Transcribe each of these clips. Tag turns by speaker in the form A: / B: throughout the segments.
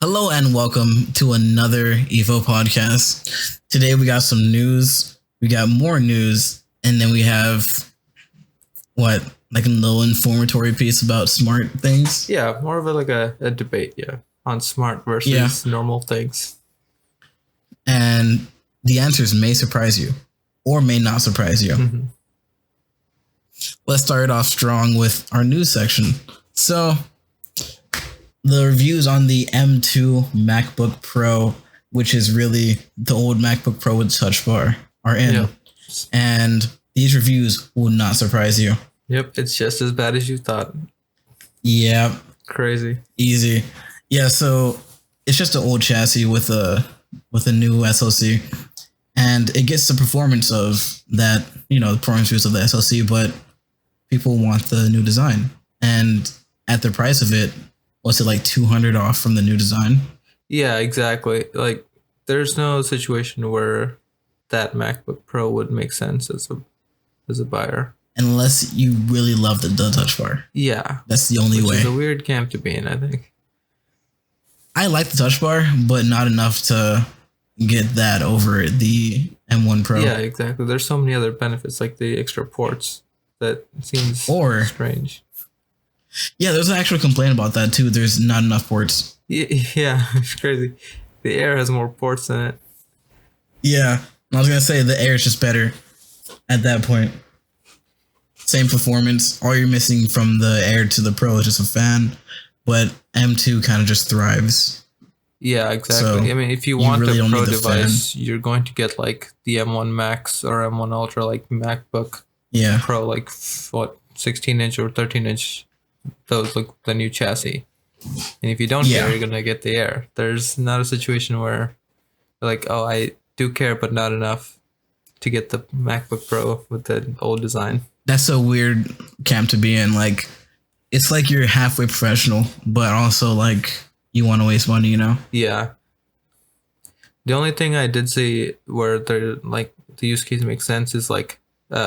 A: Hello and welcome to another EVO podcast. Today we got some news. We got more news, and then we have like a little informatory piece about smart things.
B: Yeah, more of a debate, on smart versus normal things.
A: And the answers may surprise you or may not surprise you.
B: Mm-hmm.
A: Let's start off strong with our news section. So, the reviews on the M2 MacBook Pro, which is really the old MacBook Pro with Touch Bar, are in.
B: Yep.
A: And these reviews will not surprise you.
B: Yep, it's just as bad as you thought.
A: Yeah.
B: Crazy.
A: Easy. Yeah, so it's just an old chassis with a new SoC. And it gets the performance of that, the performance of the SoC, but people want the new design. And at the price of it, what's it like $200 off from the new design?
B: Yeah, exactly. Like, there's no situation where that MacBook Pro would make sense as a buyer.
A: Unless you really love the Touch Bar.
B: Yeah.
A: That's the only way.
B: It's a weird camp to be in, I think.
A: I like the Touch Bar, but not enough to get that over the M1 Pro.
B: Yeah, exactly. There's so many other benefits, like the extra ports, that seems strange.
A: Yeah, there's an actual complaint about that too. There's not enough ports.
B: Yeah, it's crazy. The Air has more ports than it.
A: Yeah, I was going to say the Air is just better at that point. Same performance. All you're missing from the Air to the Pro is just a fan, but M2 kind of just thrives.
B: Yeah, exactly.
A: So
B: I mean, if you want
A: really
B: a Pro
A: the
B: device,
A: fan.
B: You're going to get like the M1 Max or M1 Ultra, like MacBook Pro, like 16-inch or 13-inch. Those look the new chassis. And if you don't care, you're gonna get the Air. There's not a situation where you're like, oh, I do care, but not enough to get the MacBook Pro with the old design.
A: That's a weird camp to be in. Like, it's like you're halfway professional, but also like you want to waste money,
B: Yeah. The only thing I did see where the use case makes sense is like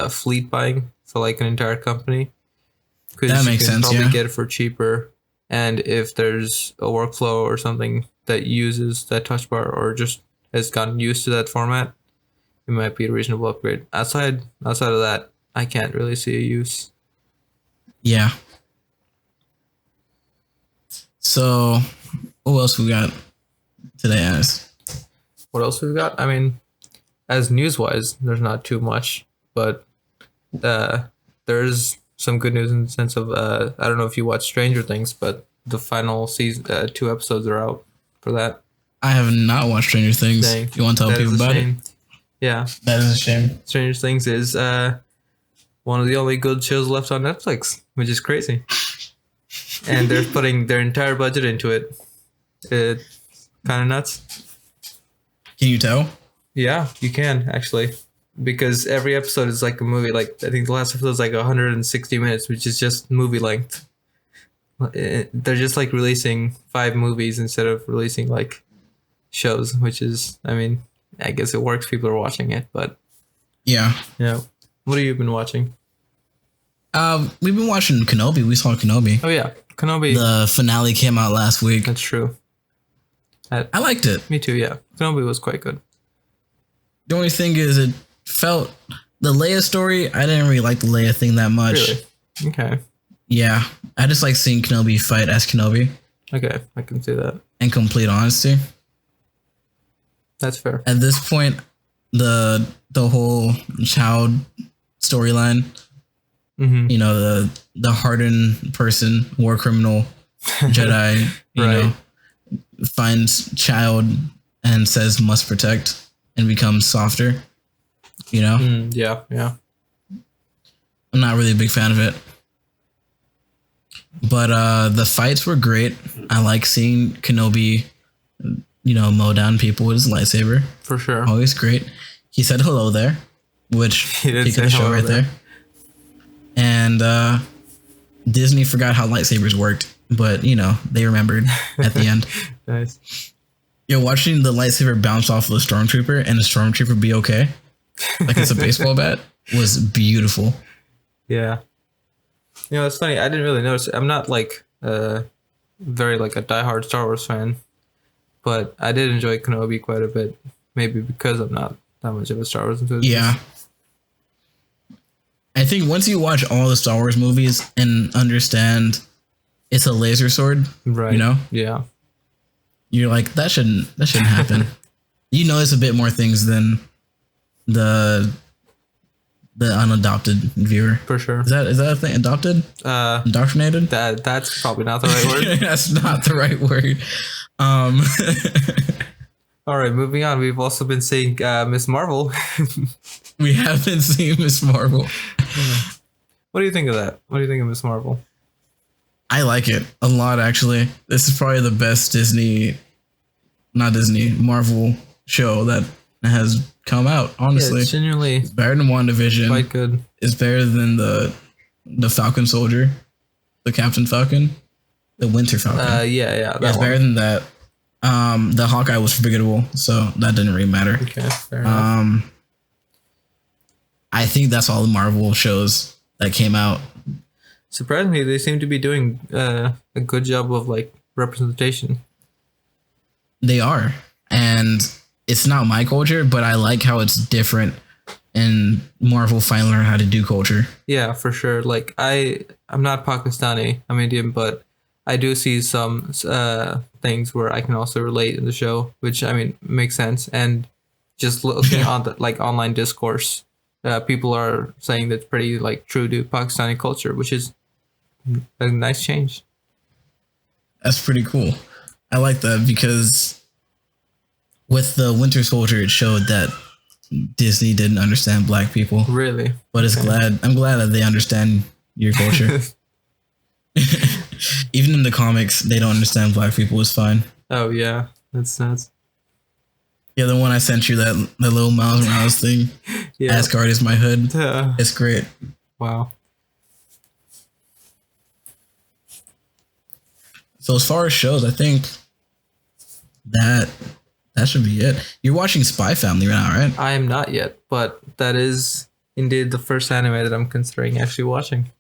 B: fleet buying for like an entire company.
A: That makes sense.
B: You can probably get it for cheaper, and if there's a workflow or something that uses that touch bar or just has gotten used to that format, it might be a reasonable upgrade. Outside of that, I can't really see a use.
A: Yeah. So, what else we got today, Anis?
B: What else we've got? I mean, as news-wise, there's not too much, but there's some good news in the sense of I don't know if you watch Stranger Things, but the final season, 2 episodes are out for that.
A: I have not watched Stranger Things.
B: Dang.
A: You want to tell people about it?
B: Yeah.
A: That is a shame.
B: Stranger Things is one of the only good shows left on Netflix, which is crazy. And they're putting their entire budget into it. It's kind of nuts.
A: Can you tell?
B: Yeah, you can, actually. Because every episode is like a movie. Like, I think the last episode is like 160 minutes, which is just movie length. They're just like releasing 5 movies instead of releasing like shows, which is, I mean, I guess it works. People are watching it, but
A: yeah.
B: What have you been watching?
A: We've been watching Kenobi. We saw Kenobi.
B: Oh yeah, Kenobi.
A: The finale came out last week.
B: That's true.
A: I liked it.
B: Me too. Yeah, Kenobi was quite good.
A: The only thing is, it felt the Leia story. I didn't really like the Leia thing that much.
B: Really? Okay.
A: Yeah, I just like seeing Kenobi fight as Kenobi.
B: Okay, I can see that.
A: In complete honesty,
B: that's fair.
A: At this point, the whole child storyline, the hardened person, war criminal, Jedi,
B: right.
A: Finds child and says must protect and becomes softer.
B: Yeah.
A: I'm not really a big fan of it. But the fights were great. I like seeing Kenobi, mow down people with his lightsaber.
B: For sure.
A: Always great. He said hello there, which
B: he did
A: the show right there. And Disney forgot how lightsabers worked, but they remembered at the end.
B: Nice.
A: You're watching the lightsaber bounce off of the stormtrooper and the stormtrooper be okay, like it's a baseball bat, was beautiful.
B: Yeah. It's funny. I didn't really notice. I'm not like very like a diehard Star Wars fan, but I did enjoy Kenobi quite a bit. Maybe because I'm not that much of a Star Wars enthusiast.
A: Yeah. I think once you watch all the Star Wars movies and understand it's a laser sword,
B: right?
A: You know,
B: yeah,
A: you're like that shouldn't happen. You notice a bit more things than the unadopted viewer.
B: For sure.
A: Is that a thing? Adopted? Indoctrinated?
B: That's probably not the right word.
A: That's not the right word.
B: All right, moving on. We've also been seeing Miss Marvel.
A: We have been seeing Miss Marvel.
B: What do you think of that? What do you think of Miss Marvel?
A: I like it a lot, actually. This is probably the best Marvel show that has come out, honestly.
B: Yeah, it's genuinely
A: it's better than WandaVision.
B: Quite good.
A: It's better than the Falcon Soldier, the Captain Falcon, the Winter Falcon.
B: Yeah.
A: It's better than that. The Hawkeye was forgettable, so that didn't really matter.
B: Okay, fair enough.
A: I think that's all the Marvel shows that came out.
B: Surprisingly, they seem to be doing a good job of like representation.
A: They are, and it's not my culture, but I like how it's different. And Marvel finally learned how to do culture.
B: Yeah, for sure. Like I'm not Pakistani, I'm Indian, but I do see some things where I can also relate in the show, which I mean makes sense. And just looking on the like online discourse, people are saying that's pretty like true to Pakistani culture, which is a nice change.
A: That's pretty cool. I like that because with the Winter Soldier, it showed that Disney didn't understand Black people.
B: Really?
A: But I'm glad that they understand your culture. Even in the comics, they don't understand Black people. It's fine.
B: Oh yeah, that's nuts.
A: Yeah, the one I sent you, that little Miles Morales thing. Yeah. Asgard is my hood. It's great.
B: Wow.
A: So as far as shows, I think that should be it. You're watching Spy Family right now, right?
B: I am not yet, but that is indeed the first anime that I'm considering actually watching.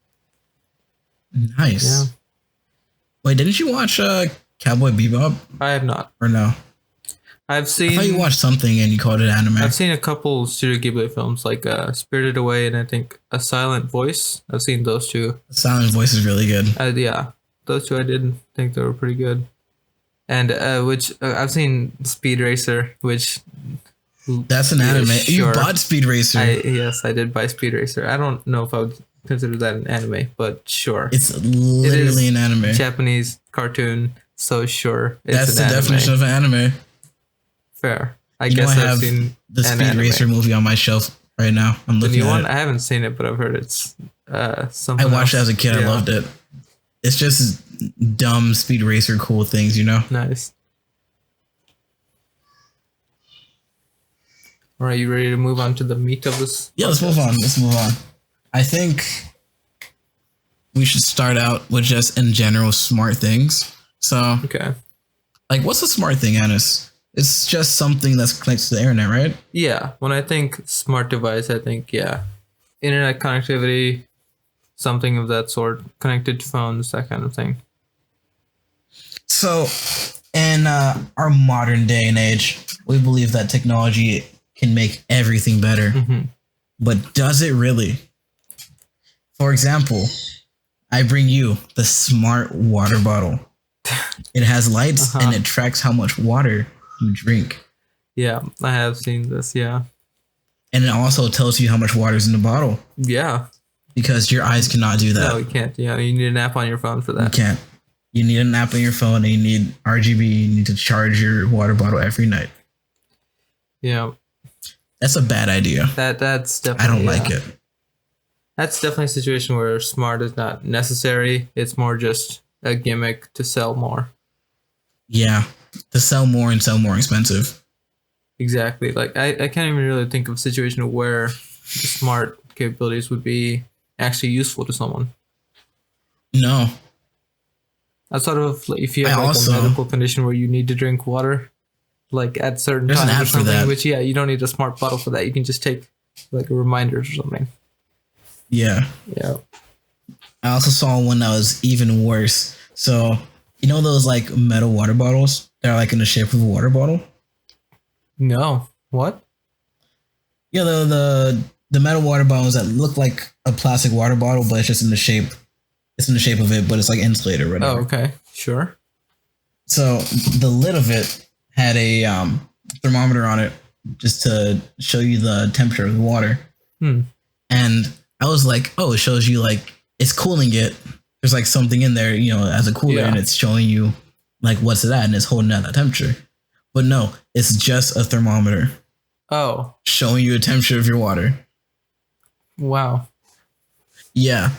A: Nice. Yeah. Wait, didn't you watch Cowboy Bebop?
B: I have not.
A: Or no?
B: I've seen.
A: I thought you watched something and you called it anime.
B: I've seen a couple Studio Ghibli films, like Spirited Away and I think A Silent Voice. I've seen those two.
A: A Silent Voice is really good.
B: Yeah, those two I did think they were pretty good. And which I've seen Speed Racer, which
A: that's an anime. Sure. You bought Speed Racer.
B: Yes, I did buy Speed Racer. I don't know if I would consider that an anime, but sure.
A: It's literally an anime.
B: Japanese cartoon, so sure.
A: That's the definition of an anime.
B: Fair. I guess I've seen
A: the Speed Racer movie on my shelf right now. I'm looking at it. The new one?
B: I haven't seen it, but I've heard it's something.
A: I watched it as a kid. Yeah. I loved it. It's just dumb Speed Racer cool things, you know?
B: Nice. All right, you ready to move on to the meat of this?
A: Yeah, let's move on. I think we should start out with just in general smart things. So,
B: okay.
A: Like, what's a smart thing, Anis? It's just something that's connected to the internet, right?
B: Yeah. When I think smart device, I think, internet connectivity, something of that sort, connected to phones, that kind of thing.
A: So, in our modern day and age, we believe that technology can make everything better. Mm-hmm. But does it really? For example, I bring you the smart water bottle. It has lights and it tracks how much water you drink.
B: Yeah, I have seen this, yeah.
A: And it also tells you how much water is in the bottle.
B: Yeah.
A: Because your eyes cannot do that.
B: No, you can't. Yeah, you need an app on your phone for that.
A: You can't. You need an app on your phone and you need RGB. You need to charge your water bottle every night.
B: Yeah.
A: That's a bad idea.
B: That's definitely...
A: I don't like it.
B: That's definitely a situation where smart is not necessary. It's more just a gimmick to sell more.
A: Yeah. To sell more and sell more expensive.
B: Exactly. Like, I can't even really think of a situation where the smart capabilities would be actually useful to someone.
A: No.
B: Outside of like, if you have a medical condition where you need to drink water, like at certain times or something, which you don't need a smart bottle for that. You can just take like a reminder or something.
A: Yeah.
B: Yeah.
A: I also saw one that was even worse. So, you know those like metal water bottles They're like in the shape of a water bottle.
B: No. What?
A: Yeah, the metal water bottles that look like a plastic water bottle, but it's just in the shape. It's in the shape of it, but it's like insulated or whatever.
B: Oh, okay. Sure.
A: So the lid of it had a thermometer on it just to show you the temperature of the water. And I was like, oh, it shows you like it's cooling it. There's like something in there, you know, as a cooler, and it's showing you like what's it at, and it's holding at that temperature. But no, it's just a thermometer.
B: Oh.
A: Showing you the temperature of your water.
B: Wow.
A: Yeah.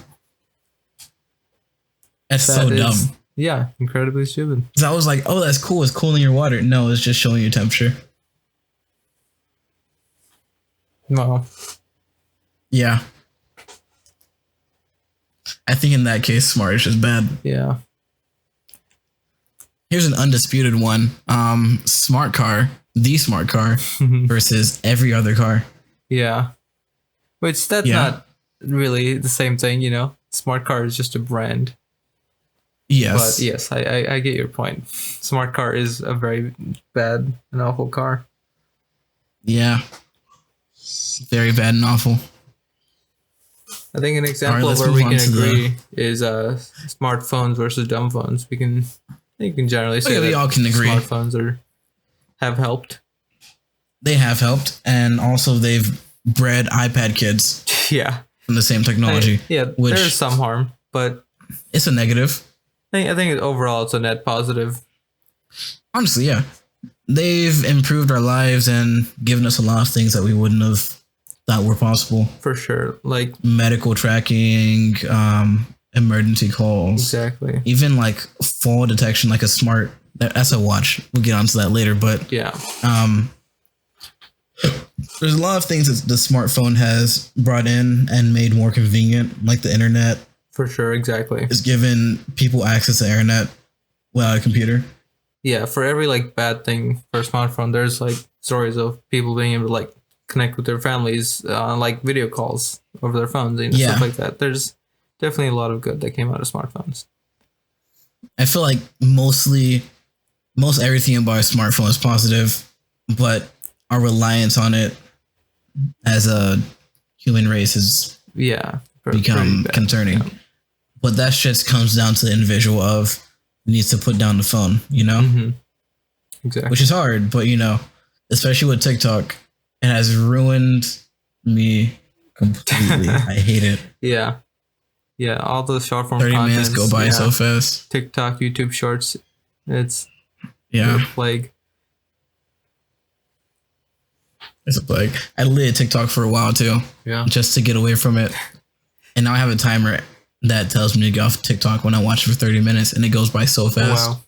A: That's so dumb.
B: Yeah, incredibly stupid.
A: So I was like, oh, that's cool. It's cooling your water. No, it's just showing you temperature.
B: Wow.
A: Yeah. I think in that case, smart is just bad.
B: Yeah.
A: Here's an undisputed one. Smart car, the smart car versus every other car.
B: Yeah. Which that's not really the same thing, you know? Smart car is just a brand.
A: Yes.
B: But yes, I get your point. Smart car is a very bad and awful car.
A: Yeah. Very bad and awful.
B: I think an example where we can agree is smartphones versus dumb phones. You can generally say that
A: we all can agree.
B: Smartphones have helped.
A: They have helped, and also they've bred iPad kids.
B: Yeah.
A: From the same technology.
B: Which there's some harm, but
A: it's a negative.
B: I think overall it's a net positive.
A: Honestly, yeah. They've improved our lives and given us a lot of things that we wouldn't have thought were possible.
B: For sure. Like
A: medical tracking, emergency calls.
B: Exactly.
A: Even like fall detection, like a smart, that's a watch. We'll get onto that later, but
B: yeah.
A: There's a lot of things that the smartphone has brought in and made more convenient, like the internet.
B: For sure, exactly.
A: It's given people access to the internet without a computer.
B: Yeah, for every like bad thing for a smartphone, there's like stories of people being able to like connect with their families on like video calls over their phones and stuff like that. There's definitely a lot of good that came out of smartphones.
A: I feel like most everything about a smartphone is positive, but our reliance on it as a human race has become concerning. Yeah. But that shit comes down to the individual of needs to put down the phone, you know?
B: Mm-hmm. Exactly.
A: Which is hard, but you know, especially with TikTok, it has ruined me completely. I hate it.
B: Yeah. Yeah, all the short form
A: 30 minutes go by so fast.
B: TikTok, YouTube Shorts, it's
A: a
B: plague.
A: It's a plague. I deleted TikTok for a while too.
B: Yeah.
A: Just to get away from it. And now I have a timer that tells me to get off TikTok when I watch it for 30 minutes, and it goes by so fast. Wow.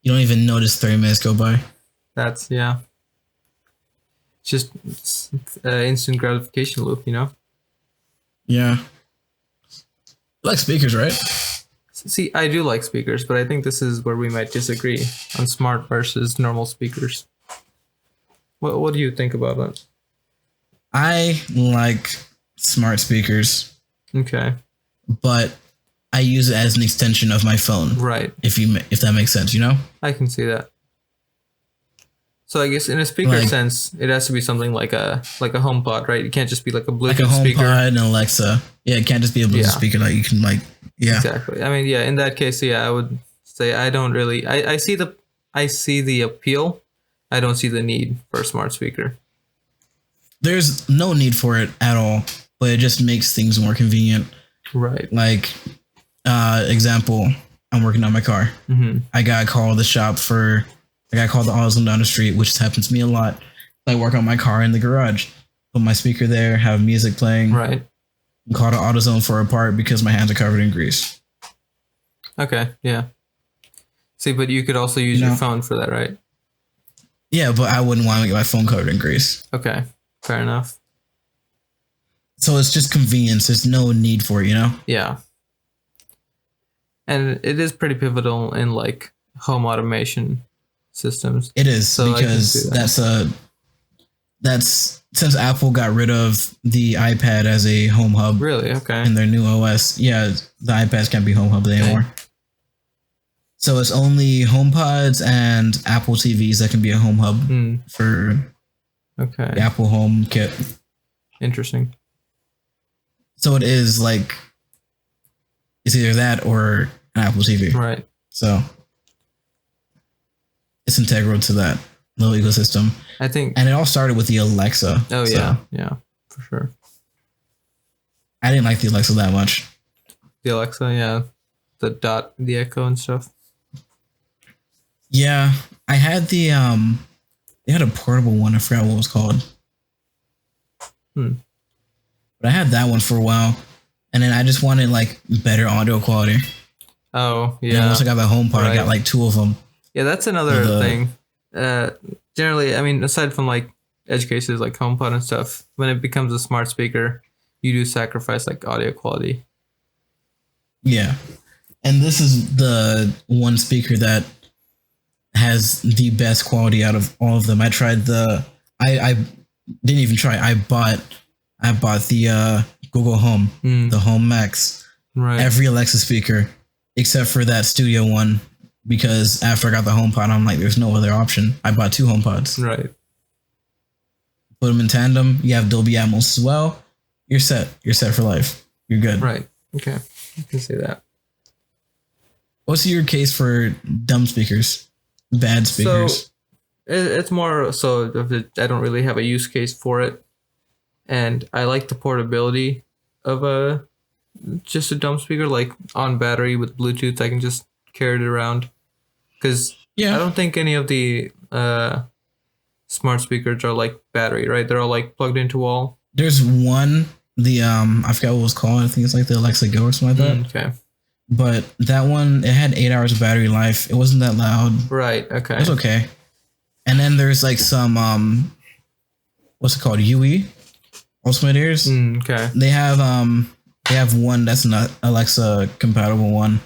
A: You don't even notice 30 minutes go by.
B: That's, It's just instant gratification loop, you know?
A: Yeah. You like speakers, right?
B: See, I do like speakers, but I think this is where we might disagree on smart versus normal speakers. What do you think about that?
A: I like smart speakers.
B: Okay.
A: But I use it as an extension of my phone.
B: Right.
A: If that makes sense, you know?
B: I can see that. So I guess in a speaker sense, it has to be something like a HomePod, right? It can't just be like a Bluetooth speaker.
A: Like a HomePod and Alexa. Yeah, it can't just be a Bluetooth speaker that you can
B: Exactly. I mean, in that case, I would say I don't really. I see the appeal. I don't see the need for a smart speaker.
A: There's no need for it at all, but it just makes things more convenient.
B: Right.
A: Like, example, I'm working on my car.
B: Mm-hmm.
A: I got to call the shop I got to call the AutoZone down the street, which happens to me a lot. I work on my car in the garage, put my speaker there, have music playing.
B: Right.
A: And call the AutoZone for a part because my hands are covered in grease.
B: Okay. Yeah. See, but you could also use your phone for that, right?
A: Yeah, but I wouldn't want to get my phone covered in grease.
B: Okay. Fair enough.
A: So it's just convenience. There's no need for it, you know?
B: Yeah. And it is pretty pivotal in like home automation systems.
A: It is, so because that's since Apple got rid of the iPad as a home hub.
B: Really? Okay.
A: In their new OS. Yeah, the iPads can't be home hub anymore. So it's only HomePods and Apple TVs that can be a home hub for the Apple Home Kit.
B: Interesting.
A: So it is like it's either that or an Apple TV.
B: Right.
A: So it's integral to that little ecosystem.
B: I think,
A: and it all started with the Alexa.
B: Oh yeah, yeah, for sure.
A: I didn't like the Alexa that much.
B: The Alexa, yeah, the Echo and stuff.
A: Yeah, I had the they had a portable one. I forgot what it was called. But I had that one for a while, and then I just wanted like better audio quality.
B: Oh yeah.
A: And then once I got the HomePod, I got like 2 of them.
B: Yeah, that's another thing. Generally, I mean, aside from like edge cases like HomePod and stuff, when it becomes a smart speaker, you do sacrifice like audio quality.
A: Yeah, and this is the one speaker that has the best quality out of all of them. I tried I didn't even try. I bought the Google Home, the Home Max, every Alexa speaker except for that studio one, because after I got the HomePod, I'm like, there's no other option. I bought 2 HomePods.
B: Right.
A: Put them in tandem. You have Dolby Atmos as well. You're set. You're set for life. You're good.
B: Right. Okay. I can see that.
A: What's your case for dumb speakers? Bad speakers?
B: So it's more so I don't really have a use case for it. And I like the portability of just a dumb speaker, like on battery with Bluetooth. I can just carry it around. Because I don't think any of the smart speakers are like battery, right? They're all like plugged into wall.
A: There's one, I forgot what it was called. I think it's like the Alexa Go or something like that.
B: Okay.
A: But that one, it had 8 hours of battery life. It wasn't that loud.
B: Right. Okay.
A: It was okay. And then there's like some what's it called? UE Ultimate Ears.
B: Okay.
A: They have one that's not Alexa compatible one,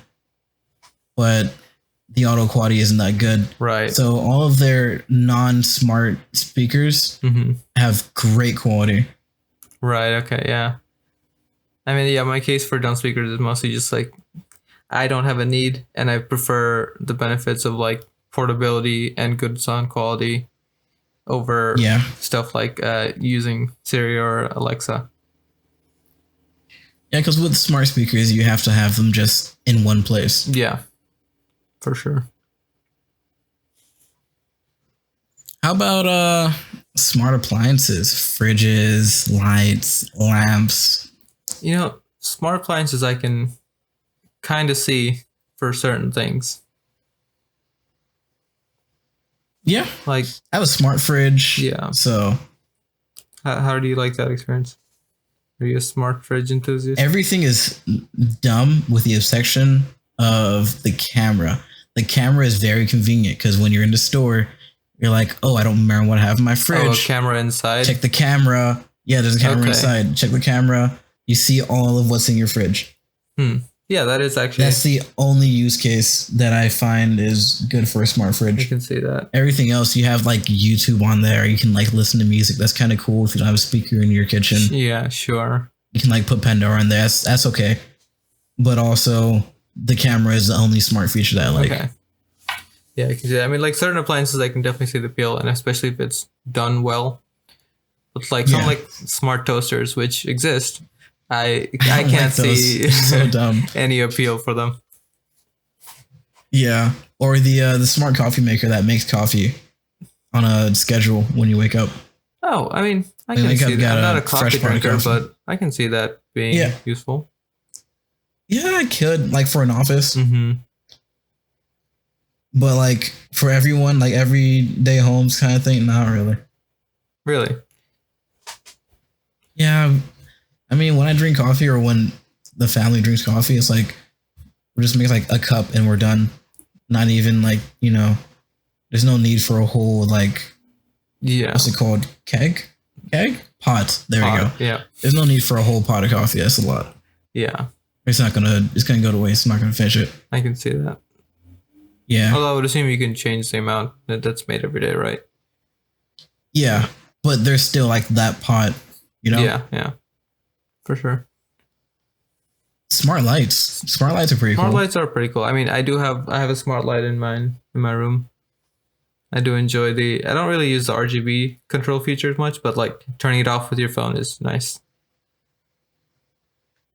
A: but the audio quality isn't that good.
B: Right.
A: So all of their non-smart speakers have great quality.
B: Right. Okay. Yeah. I mean, yeah, my case for dumb speakers is mostly just like I don't have a need, and I prefer the benefits of like portability and good sound quality over stuff like using Siri or Alexa.
A: Yeah, because with smart speakers, you have to have them just in one place.
B: Yeah, for sure.
A: How about smart appliances, fridges, lights, lamps?
B: You know, smart appliances I can kind of see for certain things.
A: Yeah.
B: Like
A: I have a smart fridge.
B: Yeah.
A: So
B: how do you like that experience? Are you a smart fridge enthusiast?
A: Everything is dumb with the exception of the camera. The camera is very convenient because when you're in the store, you're like, oh, I don't remember what I have in my fridge.
B: Oh, a camera inside?
A: Check the camera. Yeah, there's a camera inside. Check the camera. You see all of what's in your fridge.
B: Yeah, that is actually...
A: That's the only use case that I find is good for a smart fridge.
B: I can see that.
A: Everything else, you have like YouTube on there. You can like listen to music. That's kind of cool if you don't have a speaker in your kitchen.
B: Yeah, sure.
A: You can like put Pandora in there. That's okay. But also, the camera is the only smart feature that I like.
B: Okay. Yeah, I can see that. I mean, like certain appliances, I can definitely see the appeal, and especially if it's done well. But like some like smart toasters, which exist, I can't see
A: so dumb.
B: any appeal for them.
A: Yeah, or the smart coffee maker that makes coffee on a schedule when you wake up.
B: Oh, I mean, I can see that. I'm not a coffee drinker, but I can see that being useful.
A: Yeah, I could, like for an office.
B: Mm-hmm.
A: But like for everyone, like everyday homes kind of thing, not really.
B: Really?
A: Yeah. I mean, when I drink coffee or when the family drinks coffee, it's like we just make like a cup and we're done. Not even like, you know, there's no need for a whole like, what's it called? Keg? Pot. There we go.
B: Yeah.
A: There's no need for a whole pot of coffee. That's a lot.
B: Yeah.
A: It's gonna go to waste. I'm not gonna finish it.
B: I can see that.
A: Yeah.
B: Although I would assume you can change the amount that's made every day, right?
A: Yeah. But there's still like that pot, you know?
B: Yeah. For sure.
A: Smart lights. Smart lights are pretty cool.
B: Smart lights are pretty cool. I mean, I have a smart light in my room. I do enjoy I don't really use the RGB control features much, but like turning it off with your phone is nice.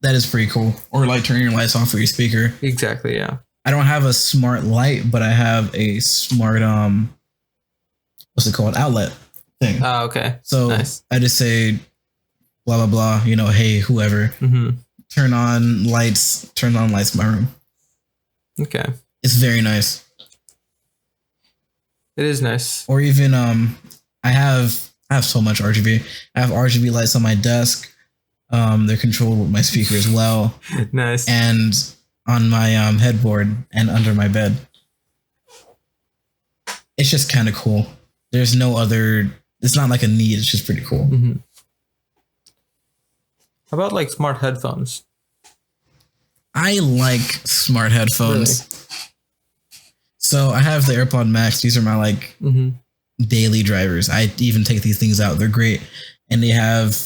A: That is pretty cool. Or like turning your lights off with your speaker.
B: Exactly, yeah.
A: I don't have a smart light, but I have a smart what's it called? Outlet thing.
B: Oh, okay.
A: So nice. I just say blah blah blah, you know, hey, whoever. Mm-hmm. Turn on lights in my room.
B: Okay.
A: It's very nice.
B: It is nice.
A: Or even I have so much RGB. I have RGB lights on my desk. They're controlled with my speaker as well.
B: Nice.
A: And on my headboard and under my bed. It's just kind of cool. There's no other. It's not like a need. It's just pretty cool.
B: Mm-hmm. How about like smart headphones?
A: I like smart headphones. Really? So I have the AirPod Max. These are my like daily drivers. I even take these things out. They're great. And they have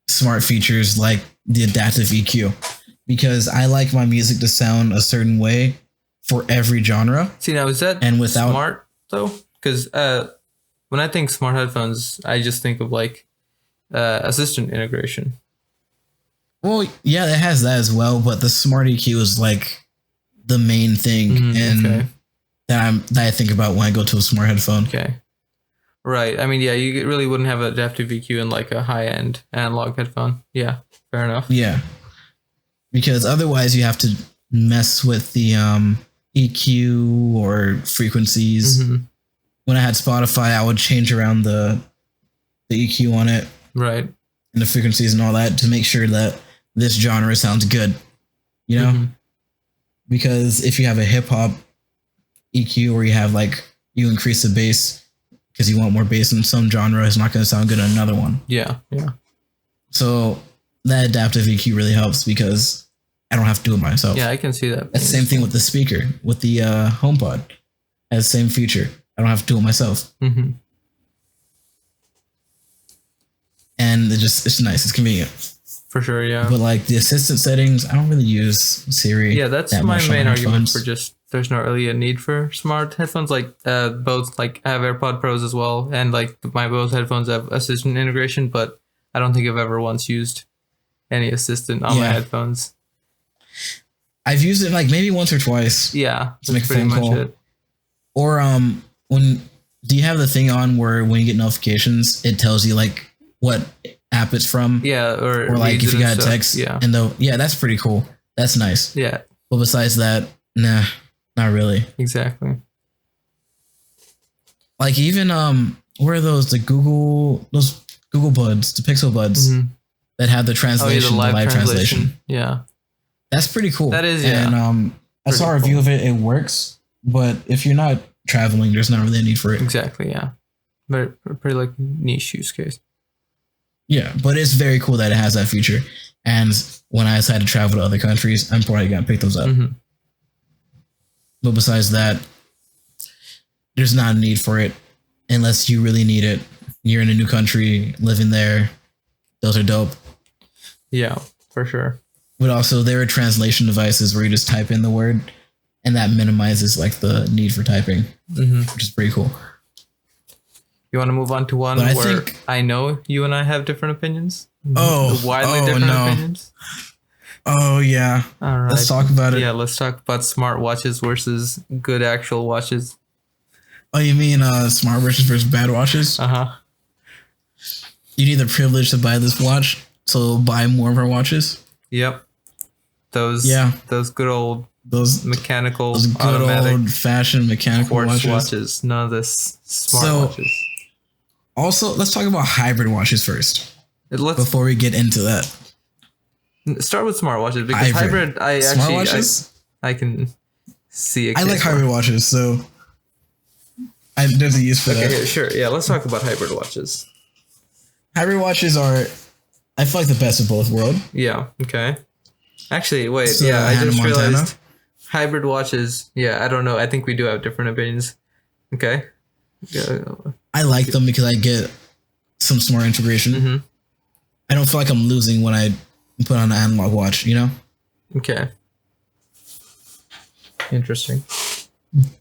A: smart features like the adaptive EQ, because I like my music to sound a certain way for every genre.
B: See, now is that smart though? Because when I think smart headphones, I just think of like assistant integration.
A: Well, yeah, it has that as well, but the smart EQ is like the main thing, and that I think about when I go to a smart headphone.
B: Okay. Right. I mean, yeah, you really wouldn't have adaptive EQ in like a high-end analog headphone. Yeah, fair enough.
A: Yeah. Because otherwise you have to mess with the EQ or frequencies. Mm-hmm. When I had Spotify, I would change around the EQ on it.
B: Right.
A: And the frequencies and all that to make sure that this genre sounds good. You know? Mm-hmm. Because if you have a hip-hop EQ where you have like, you increase the bass because you want more bass in some genre, it's not going to sound good in another one.
B: Yeah, yeah.
A: So that adaptive EQ really helps because I don't have to do it myself.
B: Yeah, I can see that.
A: It's the same thing with the speaker, with the HomePod. It has the same feature. I don't have to do it myself. Mm-hmm. And it's nice. It's convenient.
B: For sure, yeah.
A: But like the assistant settings, I don't really use Siri.
B: Yeah, that's my main argument for just there's not really a need for smart headphones. Like both, like I have AirPod Pros as well, and like my both headphones have assistant integration, but I don't think I've ever once used any assistant on my headphones.
A: I've used it like maybe once or twice.
B: Yeah,
A: to make a phone call. Or do you have the thing on where when you get notifications, it tells you like what app it's from?
B: Yeah, or
A: like if you got a text. Yeah, and that's pretty cool. That's nice.
B: Yeah.
A: But besides that, nah, not really.
B: Exactly.
A: Like even where are those Google Buds, the Pixel Buds that have the translation,
B: the live translation. Yeah.
A: That's pretty cool.
B: That is, yeah.
A: And I saw a review of it. It works, but if you're not traveling, there's not really a need for it.
B: Exactly, yeah. But pretty like niche use case.
A: Yeah, but it's very cool that it has that feature. And when I decide to travel to other countries, I'm probably gonna pick those up. Mm-hmm. But besides that, there's not a need for it unless you really need it. You're in a new country, living there. Those are dope.
B: Yeah, for sure.
A: But also there are translation devices where you just type in the word and that minimizes like the need for typing, which is pretty cool.
B: You want to move on to one where I know you and I have different opinions? Widely different opinions?
A: Oh, yeah.
B: All right.
A: Let's talk about it.
B: Yeah, let's talk about smart watches versus good actual watches.
A: Oh, you mean smart watches versus bad watches?
B: Uh-huh.
A: You need the privilege to buy this watch, so buy more of our watches?
B: Yep. Those good old mechanical,
A: those good old-fashioned mechanical
B: watches. None of this smart watches.
A: Also, let's talk about hybrid watches first. Before we get into that.
B: Start with smart watches because hybrid I can see.
A: I like hybrid watches, so there's a use for that.
B: Okay, sure. Yeah, let's talk about hybrid watches.
A: Hybrid watches are, I feel like, the best of both worlds.
B: Yeah. Okay. Actually, wait. So, I just realized hybrid watches. Yeah, I don't know. I think we do have different opinions. Okay. Yeah.
A: I like them because I get some smart integration. Mm-hmm. I don't feel like I'm losing when I put on an analog watch, you know?
B: Okay. Interesting.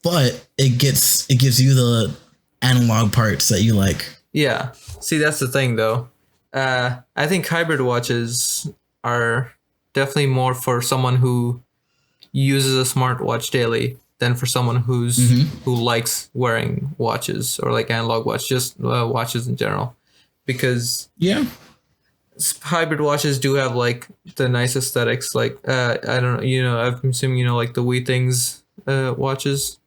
A: But it gives you the analog parts that you like.
B: Yeah. See, that's the thing, though. I think hybrid watches are definitely more for someone who uses a smartwatch daily than for someone who likes wearing watches or like analog watch, just watches in general, because hybrid watches do have like the nice aesthetics. Like I don't know, I'm assuming like the Wii Things watches.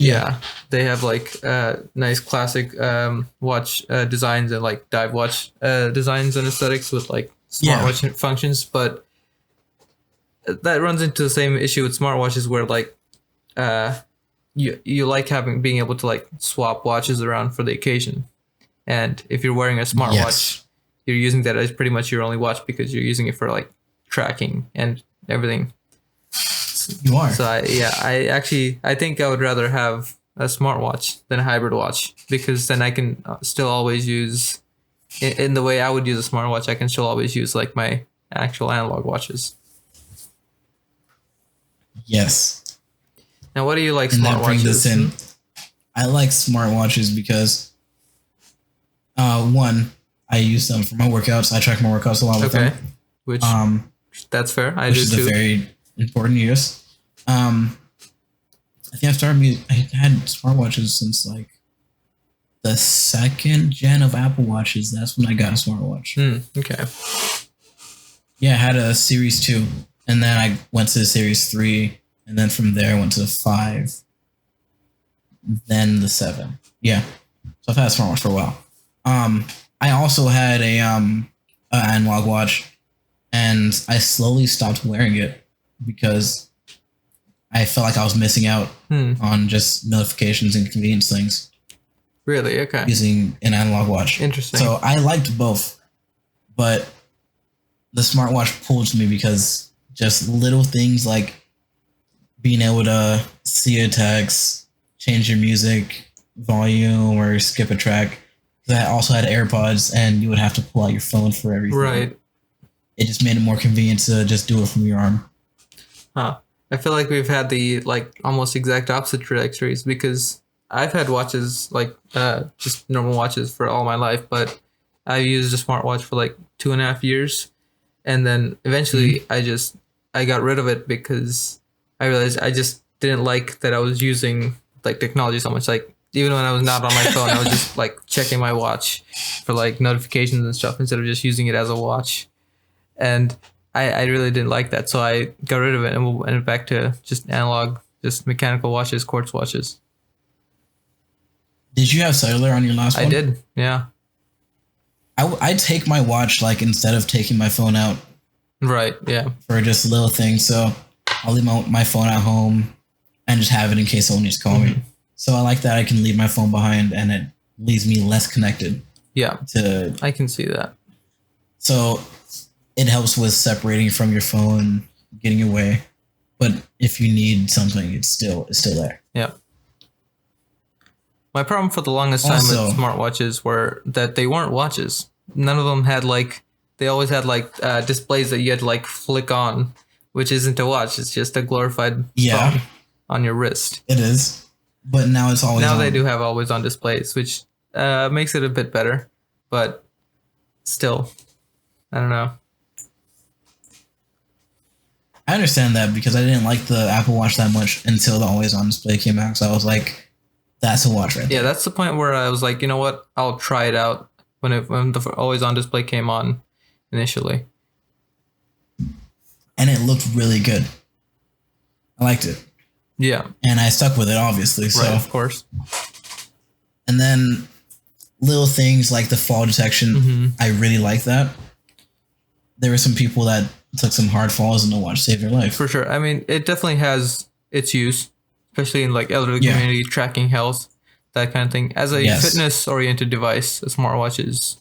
B: Yeah, they have like nice classic watch designs and like dive watch designs and aesthetics with like smartwatch functions, but that runs into the same issue with smartwatches where like you like being able to like swap watches around for the occasion, and if you're wearing a smartwatch, you're using that as pretty much your only watch because you're using it for like tracking and everything.
A: You are.
B: So I think I would rather have a smartwatch than a hybrid watch, because then I can still always use, in the way I would use a smartwatch, I can still always use like my actual analog watches.
A: Yes.
B: Now, what do you like?
A: And
B: smartwatches?
A: Bring this in. I like smartwatches because, one, I use them for my workouts. I track my workouts a lot with them.
B: Which that's fair. I
A: do
B: too.
A: Which is a very important use. I think I had smartwatches since like the second gen of Apple Watches. That's when I got a smartwatch.
B: Okay.
A: Yeah, I had a Series 2, and then I went to the Series 3, and then from there I went to the 5, then the 7. Yeah. So I've had a smartwatch for a while. I also had a analog watch, and I slowly stopped wearing it because I felt like I was missing out on just notifications and convenience things.
B: Really? Okay.
A: Using an analog watch.
B: Interesting.
A: So I liked both, but the smartwatch pulled to me because just little things like being able to see a text, change your music volume, or skip a track. Because I also had AirPods, and you would have to pull out your phone for everything.
B: Right.
A: It just made it more convenient to just do it from your arm.
B: Huh. I feel like we've had the like almost exact opposite trajectories, because I've had watches like just normal watches for all my life, but I used a smartwatch for like 2.5 years, and then eventually I got rid of it because I realized I just didn't like that I was using like technology so much. Like even when I was not on my phone, I was just like checking my watch for like notifications and stuff instead of just using it as a watch, and I really didn't like that, so I got rid of it and went back to just analog, just mechanical watches, quartz watches.
A: Did you have cellular on your last one?
B: I did, yeah.
A: I take my watch like instead of taking my phone out.
B: Right, yeah.
A: For just little things, so I'll leave my phone at home and just have it in case someone needs to call me. So I like that I can leave my phone behind and it leaves me less connected.
B: Yeah, I can see that.
A: So it helps with separating from your phone, getting away. But if you need something, it's still there.
B: Yeah. My problem for the longest time with smartwatches were that they weren't watches. None of them had like, they always had like displays that you had to like flick on, which isn't a watch. It's just a glorified phone on your wrist.
A: It is. But now it's always
B: on.
A: Now
B: they do have always on displays, which makes it a bit better. But still, I don't know.
A: I understand that because I didn't like the Apple Watch that much until the always on display came out. So I was like, that's a watch right there.
B: Yeah, that's the point where I was like, you know what? I'll try it out when the always on display came on initially.
A: And it looked really good. I liked it.
B: Yeah.
A: And I stuck with it, obviously. So.
B: Right, of course.
A: And then little things like the fall detection, I really like that. There were some people that took some hard falls and the watch saved their life.
B: For sure. I mean, it definitely has its use, especially in like elderly community, tracking health, that kind of thing. As a fitness-oriented device, a smartwatch is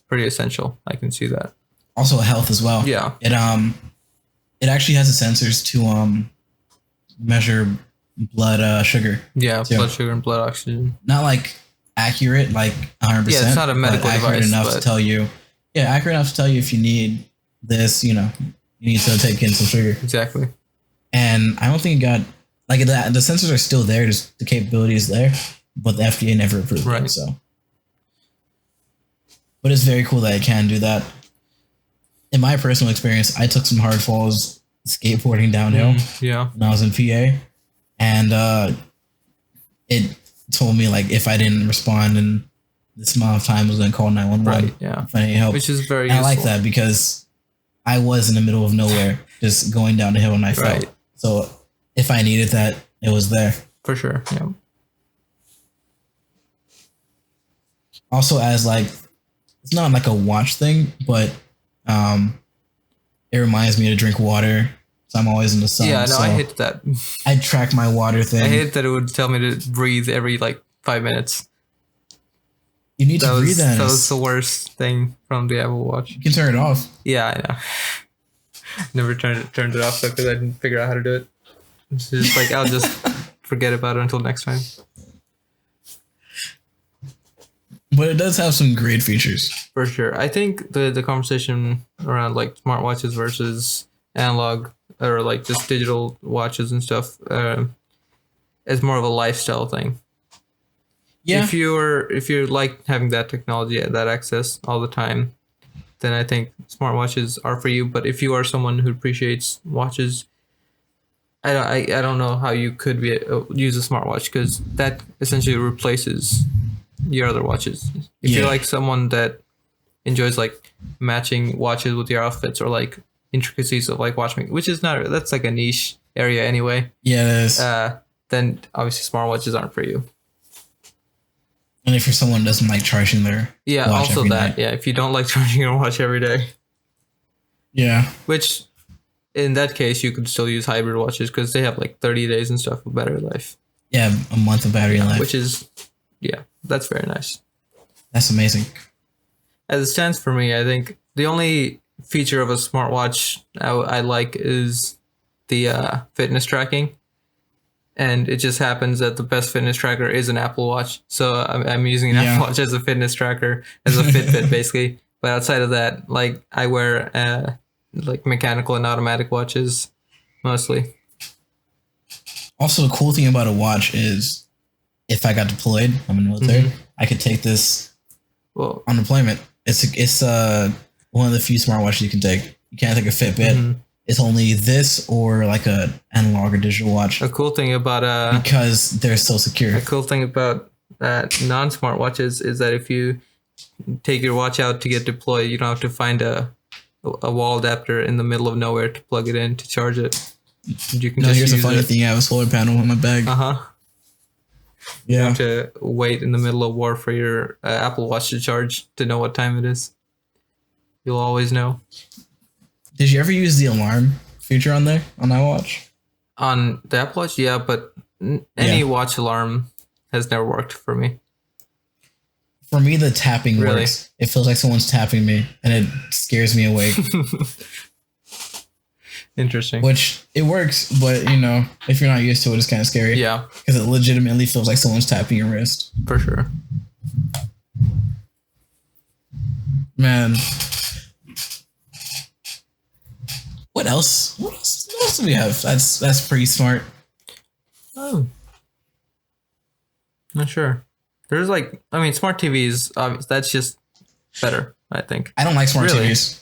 B: pretty essential. I can see that.
A: Also health as well.
B: Yeah.
A: It actually has the sensors to measure blood sugar.
B: Yeah, blood sugar and blood oxygen.
A: Not like accurate, like 100%.
B: Yeah, it's not a medical device.
A: Accurate enough to tell you. Yeah, accurate enough to tell you if you need this, You need to take in some sugar.
B: Exactly.
A: And I don't think it got like the sensors are still there, just the capability is there, but the FDA never approved it. So, but it's very cool that it can do that. In my personal experience, I took some hard falls skateboarding downhill. When I was in PA, and it told me like if I didn't respond in this amount of time, I was going to call 911.
B: Right. Yeah.
A: If I need help,
B: which is very.
A: And I like that because I was in the middle of nowhere, just going down the hill, and I fell. So if I needed that, it was there.
B: For sure. Yeah.
A: Also, as like, it's not like a watch thing, but it reminds me to drink water. So I'm always in the sun.
B: Yeah, no,
A: so
B: I hate that.
A: I track my water thing.
B: I hate that it would tell me to breathe every like 5 minutes.
A: You need to breathe. That
B: was the worst thing from the Apple Watch.
A: You can turn it off.
B: Yeah, I know. Never turned it off because I didn't figure out how to do it. It's just like I'll just forget about it until next time.
A: But it does have some great features. For
B: sure. I think the conversation around like smartwatches versus analog or like just digital watches and stuff is more of a lifestyle thing. Yeah. If you're like having that technology, that access all the time, then I think smartwatches are for you. But if you are someone who appreciates watches, I don't know how you could use a smartwatch because that essentially replaces your other watches. If you're like someone that enjoys like matching watches with your outfits or like intricacies of like watchmaking, which is not, that's like a niche area anyway.
A: Yes.
B: Then obviously smartwatches aren't for you.
A: And if you're someone who doesn't like charging their watch
B: also
A: every
B: that
A: night.
B: Yeah, if you don't like charging your watch every day.
A: Yeah.
B: Which in that case you could still use hybrid watches because they have like 30 days and stuff of battery life.
A: Yeah, a month of battery life.
B: Which is that's very nice.
A: That's amazing.
B: As it stands for me, I think the only feature of a smartwatch I like is the fitness tracking. And it just happens that the best fitness tracker is an Apple Watch. So I'm using an Apple Watch as a fitness tracker, as a Fitbit basically. But outside of that, like I wear like mechanical and automatic watches mostly. Also, the cool thing about a watch is if I got deployed, I'm in the military, I could take this on deployment. It's one of the few smartwatches you can take. You can't take a Fitbit. It's only this or like a analog or digital watch. A cool thing about because they're so secure. A cool thing about non-smart watches is that if you take your watch out to get deployed, you don't have to find a wall adapter in the middle of nowhere to plug it in to charge it. You can just here's a funny thing. I have a solar panel on my bag. You have to wait in the middle of war for your Apple Watch to charge to know what time it is. You'll always know. Did you ever use the alarm feature on there, on that watch? On the Apple Watch, yeah, but any watch alarm has never worked for me. For me, the tapping works. It feels like someone's tapping me, and it scares me awake. Interesting. Which, it works, but, you know, if you're not used to it, it's kind of scary. Yeah. Because it legitimately feels like someone's tapping your wrist. For sure. Man. What else? What else do we have? That's pretty smart. Oh. Not sure. There's like, I mean, smart TVs, that's just better, I think. I don't like smart TVs.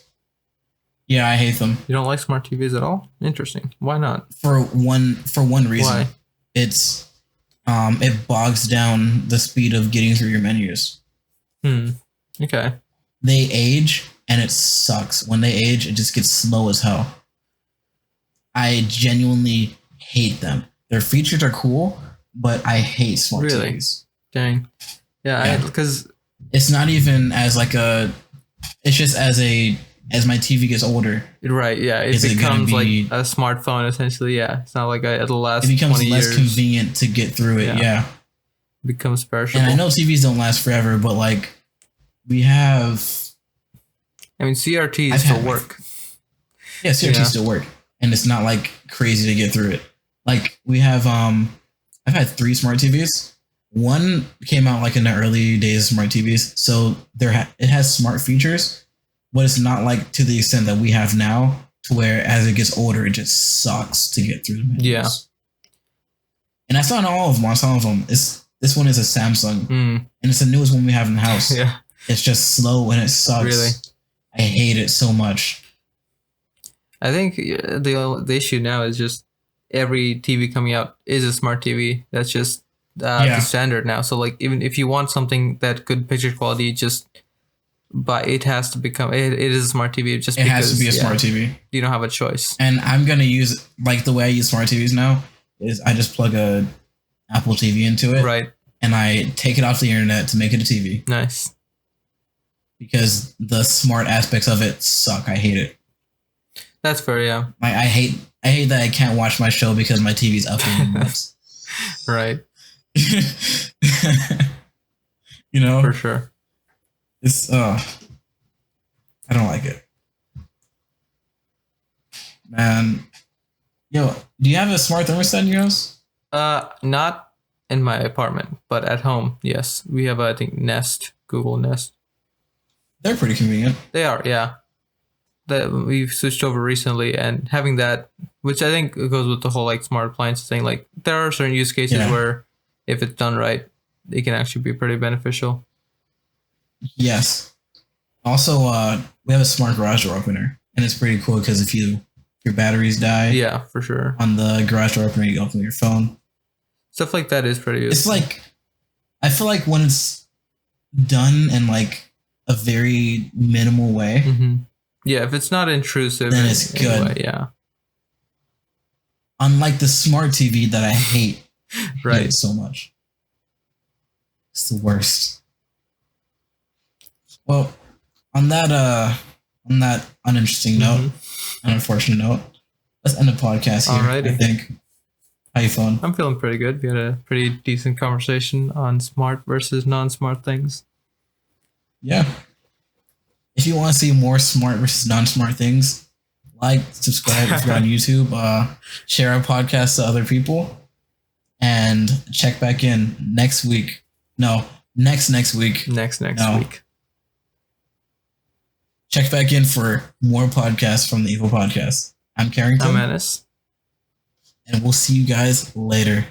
B: Yeah, I hate them. You don't like smart TVs at all? Interesting. Why not? For one reason. Why? It's it bogs down the speed of getting through your menus. Okay. They age and it sucks. When they age, it just gets slow as hell. I genuinely hate them. Their features are cool, but I hate smart TVs. Dang. Yeah, because it's not even as like it's just as my TV gets older. Right, yeah. It becomes like a smartphone essentially, yeah. It's not like it'll last 20 years. It becomes less convenient to get through it, yeah. It becomes perishable. And I know TVs don't last forever, but like we have... I mean, CRTs still work. Yeah, CRTs still work. And it's not like crazy to get through it. Like we have, I've had 3 smart TVs. One came out like in the early days of smart TVs. So it has smart features, but it's not like to the extent that we have now
A: to where as it gets older, it just sucks to get through the menus.
B: Yeah.
A: And that's not all of them. On some of them, this one is a Samsung, and it's the newest one we have in the house.
B: Yeah.
A: It's just slow and it sucks.
B: Really?
A: I hate it so much.
B: I think the issue now is just every TV coming out is a smart TV. That's just the standard now. So like even if you want something that good picture quality, it has to become it is a smart TV. Just
A: it has to be a smart TV.
B: You don't have a choice.
A: And I'm gonna use like the way I use smart TVs now is I just plug a Apple TV into it,
B: right? And
A: I take it off the internet to make it a TV.
B: Nice.
A: Because the smart aspects of it suck. I hate it.
B: That's fair, yeah.
A: I hate that I can't watch my show because my TV's up in the
B: right.
A: You know?
B: For sure.
A: It's I don't like it. Man. Yo, do you have a smart thermostat in your house?
B: Not in my apartment, but at home, yes. We have I think Nest, Google Nest.
A: They're pretty convenient.
B: They are, yeah. That we've switched over recently, and having that, which I think goes with the whole like smart appliance thing. Like there are certain use cases where, if it's done right, it can actually be pretty beneficial.
A: Yes. Also, we have a smart garage door opener, and it's pretty cool because if your batteries die,
B: yeah, for sure,
A: on the garage door opener, you open your phone.
B: Stuff like that is pretty useful.
A: It's like, I feel like when it's done in like a very minimal way.
B: Mm-hmm. Yeah, if it's not intrusive,
A: then it's good.
B: Way, yeah.
A: Unlike the smart TV that I hate,
B: right,
A: hate so much. It's the worst. Well, on that uninteresting note, an unfortunate note, let's end the podcast here.
B: Alrighty.
A: I think. How you feeling?
B: I'm feeling pretty good. We had a pretty decent conversation on smart versus non-smart things.
A: Yeah. If you want to see more smart versus non-smart things, like, subscribe if you're on YouTube, share our podcast to other people, and check back in next week. No, next week.
B: Next week.
A: Check back in for more podcasts from the EVO podcast. I'm Carrington.
B: I'm Ennis.
A: And we'll see you guys later.